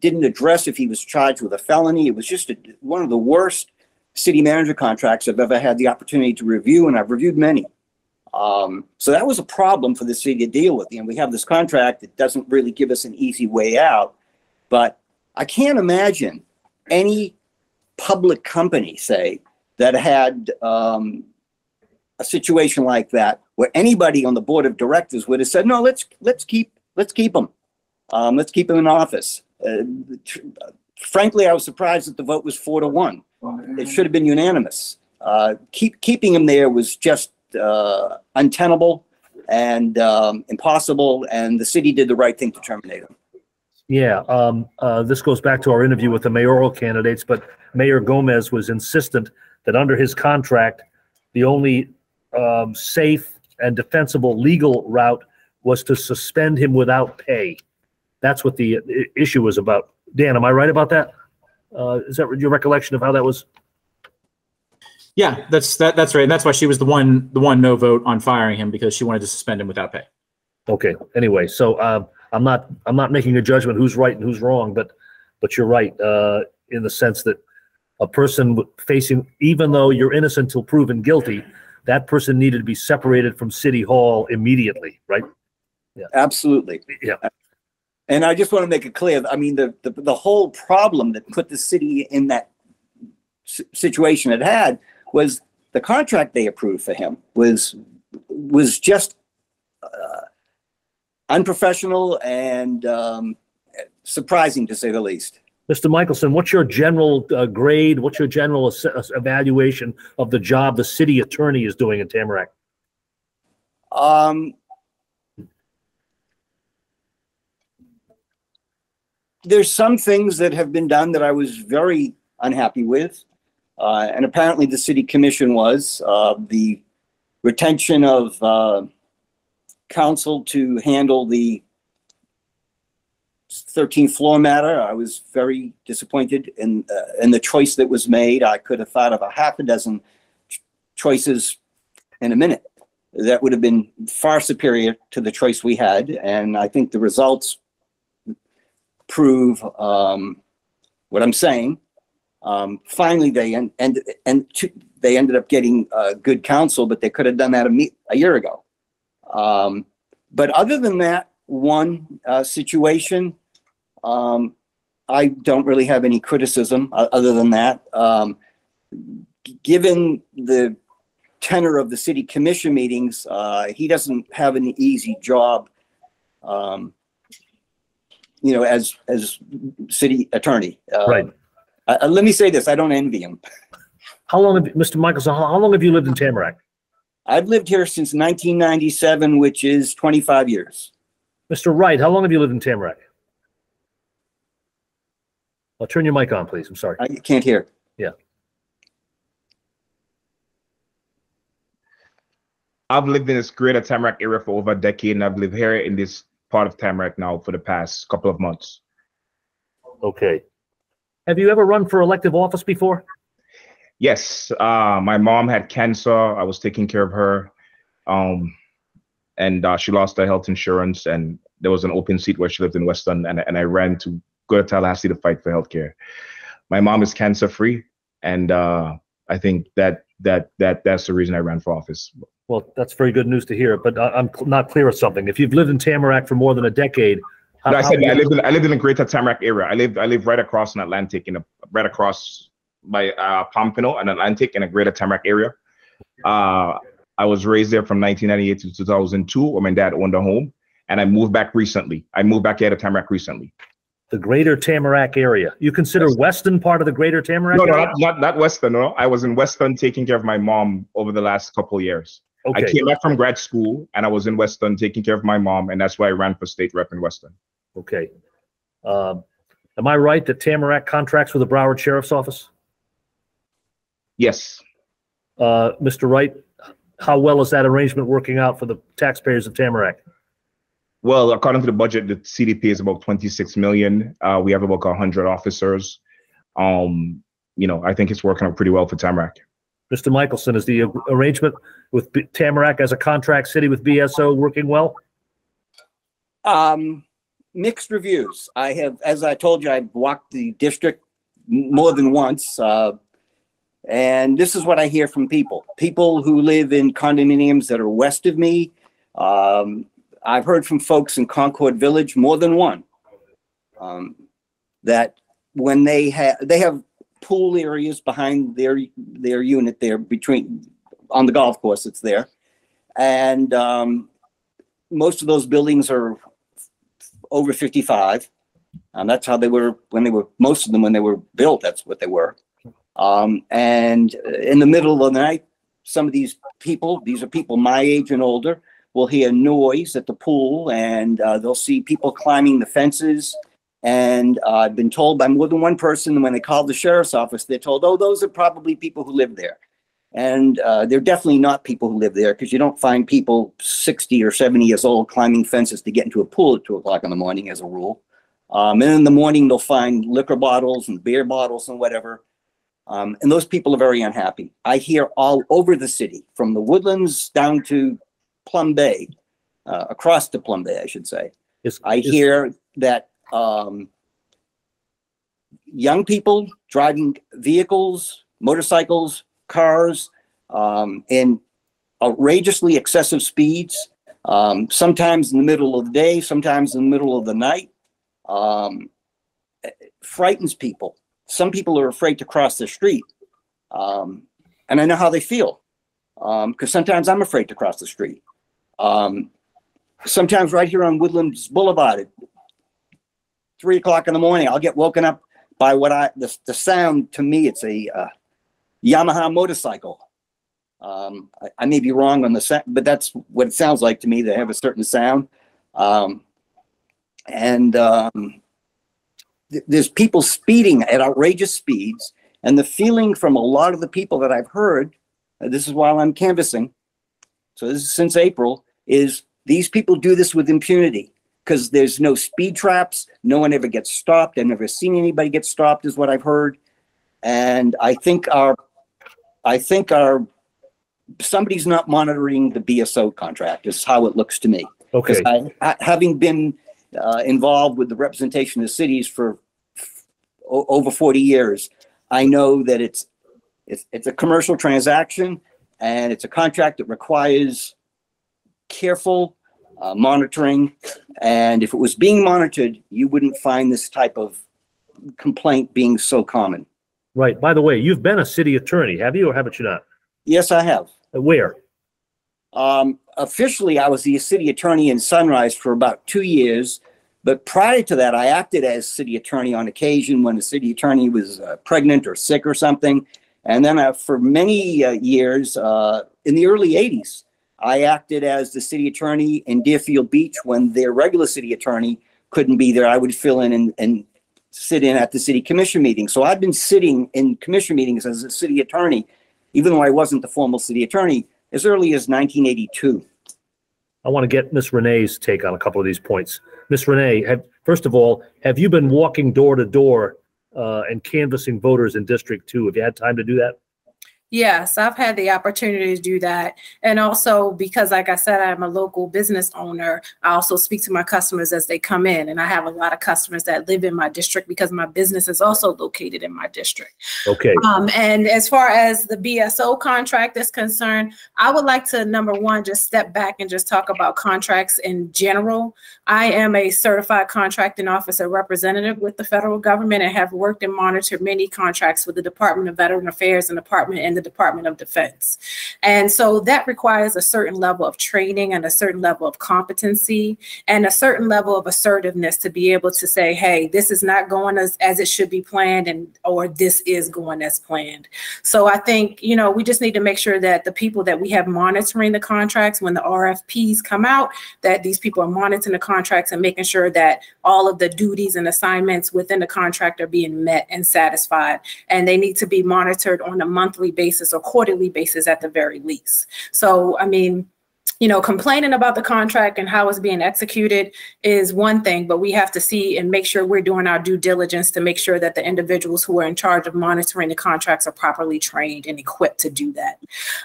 didn't address if he was charged with a felony. It was just one of the worst city manager contracts I've ever had the opportunity to review, and I've reviewed many. So that was a problem for the city to deal with. We have this contract that doesn't really give us an easy way out, but I can't imagine any public company, say, that had a situation like that where anybody on the board of directors would have said, no, let's keep him. Let's keep him in office. Frankly, I was surprised that the vote was 4-1. It should have been unanimous. Keeping him there was just untenable and impossible, and the city did the right thing to terminate him. Yeah, this goes back to our interview with the mayoral candidates, but Mayor Gomez was insistent that under his contract, the only safe and defensible legal route was to suspend him without pay. That's what the issue was about. Dan, am I right about that? Is that your recollection of how that was? Yeah, that's right. And that's why she was the one no vote on firing him, because she wanted to suspend him without pay. Okay. Anyway, so I'm not making a judgment who's right and who's wrong, but you're right in the sense that a person facing, even though you're innocent till proven guilty, that person needed to be separated from City Hall immediately, right? Yeah, absolutely. Yeah. And I just want to make it clear. I mean, the whole problem that put the city in that situation it had was the contract they approved for him was just unprofessional and surprising, to say the least. Mr. Michelson, what's your general grade? What's your general evaluation of the job the city attorney is doing in Tamarack? There's some things that have been done that I was very unhappy with. And apparently the city commission was. The retention of counsel to handle the 13th floor matter, I was very disappointed in the choice that was made. I could have thought of a half a dozen choices in a minute that would have been far superior to the choice we had. And I think the results prove what I'm saying. Finally, they ended up getting good counsel, but they could have done that a year ago. But other than that one situation, I don't really have any criticism other than that. Given the tenor of the city commission meetings, he doesn't have an easy job, as city attorney. Right. Let me say this, I don't envy him. How long have Mr. Michelson, how long have you lived in Tamarack? I've lived here since 1997, which is 25 years. Mr. Wright, how long have you lived in Tamarack? I'll turn your mic on, please. I'm sorry. I can't hear. Yeah. I've lived in this greater Tamarack area for over a decade, and I've lived here in this part of Tamarack now for the past couple of months. Okay. Have you ever run for elective office before? Yes. My mom had cancer. I was taking care of her. And she lost her health insurance, and there was an open seat where she lived in Weston, and I ran to go to Tallahassee to fight for healthcare. My mom is cancer free, and I think that's the reason I ran for office. Well, that's very good news to hear, but I'm not clear of something. If you've lived in Tamarack for more than a decade, I lived in the greater Tamarack area. I live right across an Atlantic, right across by Pompano and Atlantic in a greater Tamarack area. I was raised there from 1998 to 2002 when my dad owned a home, and I moved back recently. I moved back here to Tamarack recently. The greater Tamarack area. You consider Weston part of the greater Tamarack area? No, not Weston. No, I was in Weston taking care of my mom over the last couple of years. Okay. I came back from grad school, and I was in Weston taking care of my mom, and that's why I ran for state rep in Weston. Okay. Am I right that Tamarack contracts with the Broward Sheriff's Office? Yes. Mr. Wright, how well is that arrangement working out for the taxpayers of Tamarack? Well, according to the budget, the CDP is about 26 million. We have about 100 officers. I think it's working out pretty well for Tamarack. Mr. Michelson, is the arrangement with Tamarack as a contract city with BSO working well? Mixed reviews. I have, as I told you, I've walked the district more than once. And this is what I hear from people who live in condominiums that are west of me. I've heard from folks in Concord Village, more than one, that when they have pool areas behind their unit there on the golf course, it's there. And most of those buildings are over 55. That's how they were most of them when they were built, that's what they were. And in the middle of the night, some of these are people my age and older, will hear noise at the pool, and they'll see people climbing the fences. And I've been told by more than one person, when they called the sheriff's office, they're told, oh, those are probably people who live there. And they're definitely not people who live there, because you don't find people 60 or 70 years old climbing fences to get into a pool at 2 o'clock in the morning as a rule. And in the morning, they'll find liquor bottles and beer bottles and whatever. And those people are very unhappy. I hear all over the city, from the Woodlands down to Plum Bay, across to Plum Bay, I should say. I hear that young people driving vehicles, motorcycles, cars, in outrageously excessive speeds, sometimes in the middle of the day, sometimes in the middle of the night, frightens people. Some people are afraid to cross the street. And I know how they feel, because sometimes I'm afraid to cross the street. Sometimes right here on Woodlands Boulevard at 3 o'clock in the morning, I'll get woken up by the sound. To me, it's a Yamaha motorcycle. I may be wrong on the sound, but that's what it sounds like to me. They have a certain sound. There's people speeding at outrageous speeds, and the feeling from a lot of the people that I've heard, this is while I'm canvassing, so this is since April, is these people do this with impunity because there's no speed traps. No one ever gets stopped. I've never seen anybody get stopped, is what I've heard. And I think somebody's not monitoring the BSO contract is how it looks to me. Okay. Having been involved with the representation of cities for over 40 years, I know that it's a commercial transaction, and it's a contract that requires careful monitoring. And if it was being monitored, you wouldn't find this type of complaint being so common. Right. By the way, you've been a city attorney, have you, or haven't you not? Yes, I have. Where? Officially, I was the city attorney in Sunrise for about 2 years. But prior to that, I acted as city attorney on occasion when the city attorney was pregnant or sick or something. And then for many years, in the early 80s, I acted as the city attorney in Deerfield Beach when their regular city attorney couldn't be there. I would fill in and sit in at the city commission meeting. So I've been sitting in commission meetings as a city attorney, even though I wasn't the formal city attorney, as early as 1982. I want to get Miss Renee's take on a couple of these points. Miss Renee, first of all, have you been walking door to door and canvassing voters in District 2? Have you had time to do that? Yes, I've had the opportunity to do that. And also because, like I said, I'm a local business owner, I also speak to my customers as they come in. And I have a lot of customers that live in my district because my business is also located in my district. Okay. And as far as the BSO contract is concerned, I would like to, number one, just step back and just talk about contracts in general. I am a certified contracting officer representative with the federal government and have worked and monitored many contracts with the Department of Veteran Affairs and the Department of Defense. And so that requires a certain level of training and a certain level of competency and a certain level of assertiveness to be able to say, hey, this is not going as it should be planned, or this is going as planned. So I think, we just need to make sure that the people that we have monitoring the contracts, when the RFPs come out, that these people are monitoring the contracts and making sure that all of the duties and assignments within the contract are being met and satisfied. And they need to be monitored on a monthly basis or quarterly basis at the very least. So, I mean, complaining about the contract and how it's being executed is one thing, but we have to see and make sure we're doing our due diligence to make sure that the individuals who are in charge of monitoring the contracts are properly trained and equipped to do that.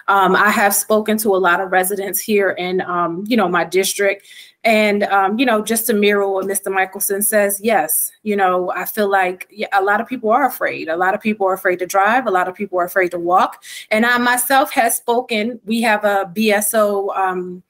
I have spoken to a lot of residents here in, my district. And, just to mirror what Mr. Michelson says, yes, I feel like a lot of people are afraid. A lot of people are afraid to drive. A lot of people are afraid to walk. And I myself has spoken. We have a BSO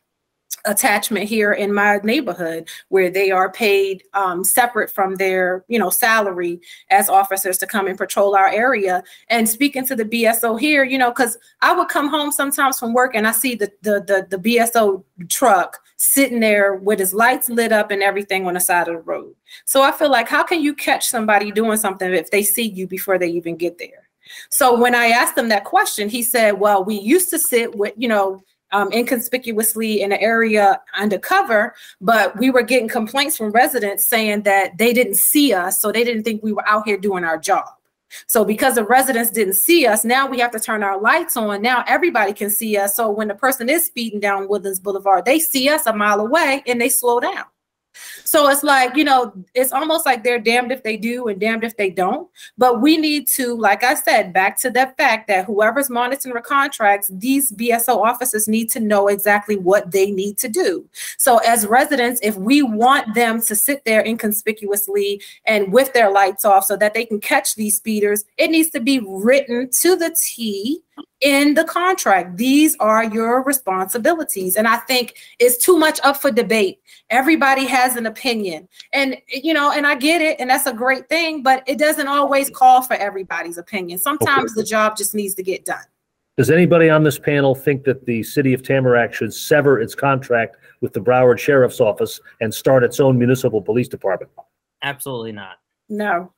attachment here in my neighborhood where they are paid separate from their salary as officers to come and patrol our area. And speaking to the BSO here, because I would come home sometimes from work and I see the BSO truck sitting there with his lights lit up and everything on the side of the road. So I feel like, how can you catch somebody doing something if they see you before they even get there? So when I asked him that question, he said, well, we used to sit with, inconspicuously in an area undercover, but we were getting complaints from residents saying that they didn't see us, so they didn't think we were out here doing our job. So because the residents didn't see us, now we have to turn our lights on. Now everybody can see us. So when the person is speeding down Woodlands Boulevard, they see us a mile away and they slow down. So it's like, it's almost like they're damned if they do and damned if they don't. But we need to, like I said, back to that fact that whoever's monitoring the contracts, these BSO officers need to know exactly what they need to do. So as residents, if we want them to sit there inconspicuously and with their lights off so that they can catch these speeders, it needs to be written to the T in the contract. These are your responsibilities. And I think it's too much up for debate. Everybody has an opinion and, and I get it. And that's a great thing, but it doesn't always call for everybody's opinion. Sometimes the job just needs to get done. Does anybody on this panel think that the city of Tamarack should sever its contract with the Broward Sheriff's Office and start its own municipal police department? Absolutely not. No.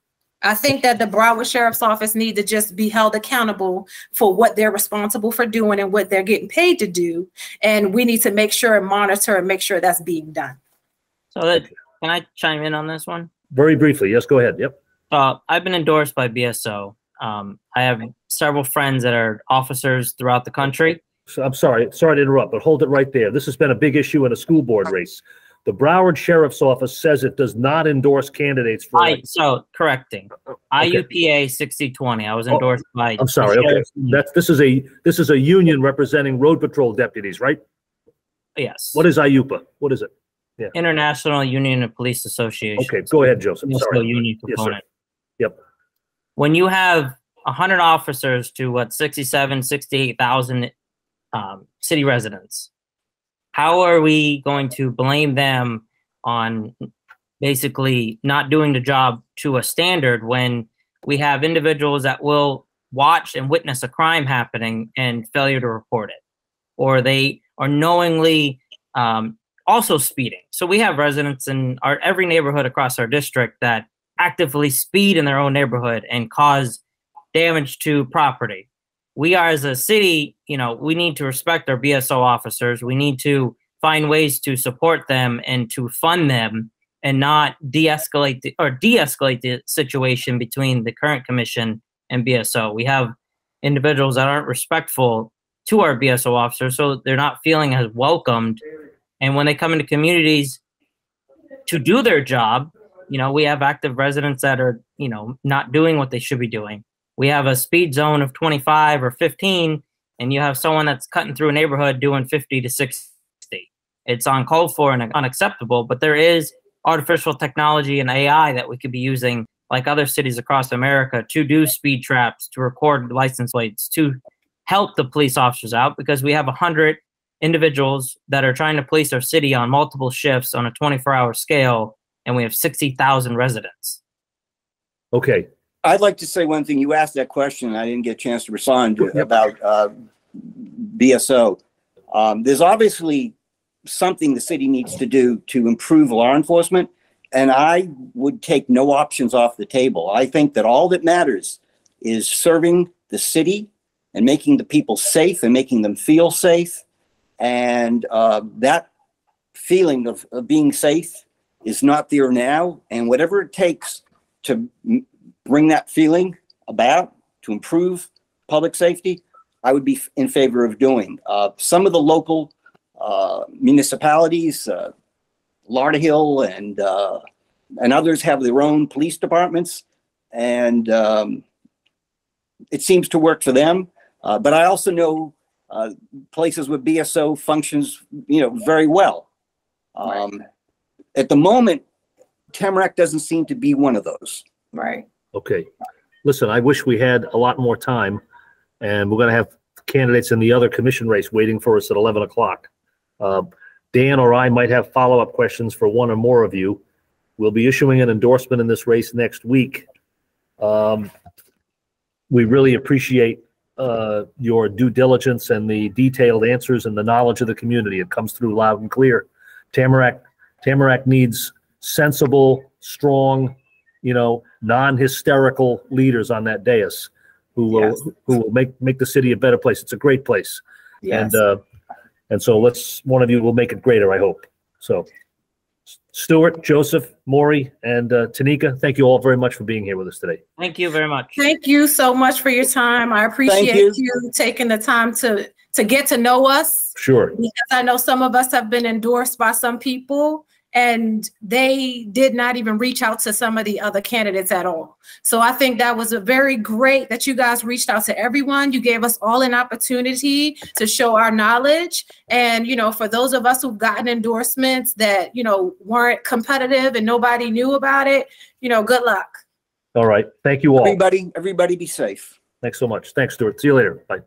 I think that the Broward Sheriff's Office need to just be held accountable for what they're responsible for doing and what they're getting paid to do. And we need to make sure and monitor and make sure that's being done. So can I chime in on this one? Very briefly. Yes, go ahead. Yep. I've been endorsed by BSO. I have several friends that are officers throughout the country. So I'm sorry to interrupt, but hold it right there. This has been a big issue in a school board race. The Broward Sheriff's Office says it does not endorse candidates for. So correcting, okay. IUPA 6020. I was endorsed by. I'm sorry. Okay, this is a union representing road patrol deputies, right? Yes. What is IUPA? What is it? Yeah. International Union of Police Association. Okay, go ahead, Joseph. Sorry. Union component. Yes, yep. When you have 100 officers to 68,000 city residents. How are we going to blame them on basically not doing the job to a standard when we have individuals that will watch and witness a crime happening and failure to report it, or they are knowingly also speeding? So we have residents in every neighborhood across our district that actively speed in their own neighborhood and cause damage to property. We are, as a city, we need to respect our BSO officers. We need to find ways to support them and to fund them and not de-escalate the situation between the current commission and BSO. We have individuals that aren't respectful to our BSO officers, so they're not feeling as welcomed. And when they come into communities to do their job, we have active residents that are, not doing what they should be doing. We have a speed zone of 25 or 15, and you have someone that's cutting through a neighborhood doing 50 to 60. It's uncalled for and unacceptable, but there is artificial technology and AI that we could be using, like other cities across America, to do speed traps, to record license plates, to help the police officers out, because we have 100 individuals that are trying to police our city on multiple shifts on a 24-hour scale, and we have 60,000 residents. Okay. I'd like to say one thing. You asked that question, and I didn't get a chance to respond about BSO. There's obviously something the city needs to do to improve law enforcement, and I would take no options off the table. I think that all that matters is serving the city and making the people safe and making them feel safe. And that feeling of being safe is not there now. And whatever it takes to bring that feeling about, to improve public safety, I would be in favor of doing. Some of the local municipalities, Lauderhill and others, have their own police departments, and it seems to work for them. But I also know places where BSO functions, very well. At the moment, Tamarack doesn't seem to be one of those. Right. Okay. Listen, I wish we had a lot more time, and we're going to have candidates in the other commission race waiting for us at 11 o'clock. Dan or I might have follow-up questions for one or more of you. We'll be issuing an endorsement in this race next week. We really appreciate your due diligence and the detailed answers and the knowledge of the community. It comes through loud and clear. Tamarack needs sensible, strong, non-hysterical leaders on that dais who will make the city a better place. It's a great place. Yes. And so one of you will make it greater, I hope. So Stuart, Joseph, Morey, and Tyneka, thank you all very much for being here with us today. Thank you very much. Thank you so much for your time. I appreciate you taking the time to get to know us. Sure. Because I know some of us have been endorsed by some people, and they did not even reach out to some of the other candidates at all. So I think that was a very great that you guys reached out to everyone. You gave us all an opportunity to show our knowledge. And, for those of us who've gotten endorsements that, weren't competitive and nobody knew about it, good luck. All right. Thank you all. Everybody be safe. Thanks so much. Thanks, Stuart. See you later. Bye.